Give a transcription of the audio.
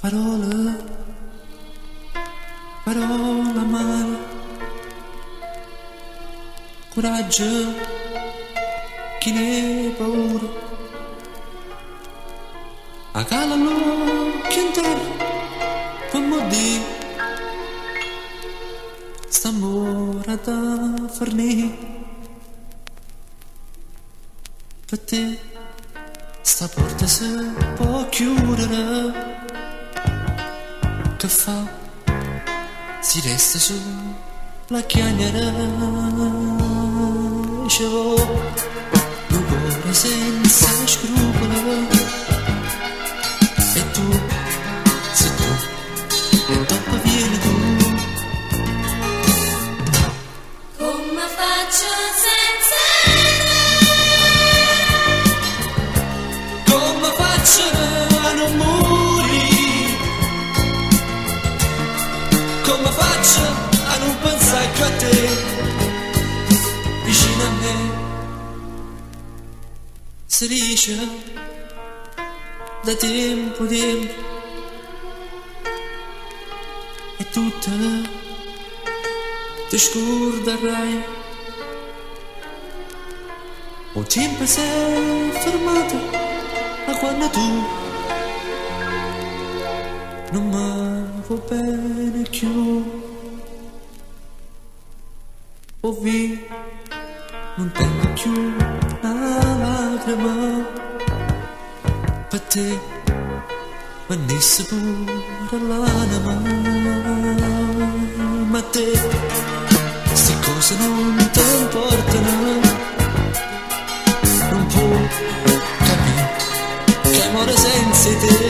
Parole, parole amare, coraggio, chi ne ha paura. A cala l'occhio in terra, fammi dire, st'amore da fornire. Per te, sta porta si può chiudere. Che fa? Si resta su la chiacchiera. Scevo un cuore senza scrupoli. E tu, sei tu, e dopo vieni tu. Come faccio senza te? Come faccio a non morire? Come faccio a non pensare che a te, vicino a me, si dice da tempo e tu ti scorderai. O tempo si è fermato a quando tu non mi va bene più. O via, non tengo più una lacrima per te, venisse pure l'anima. Ma te, queste cose non ti importano, non può capire che amore senza te.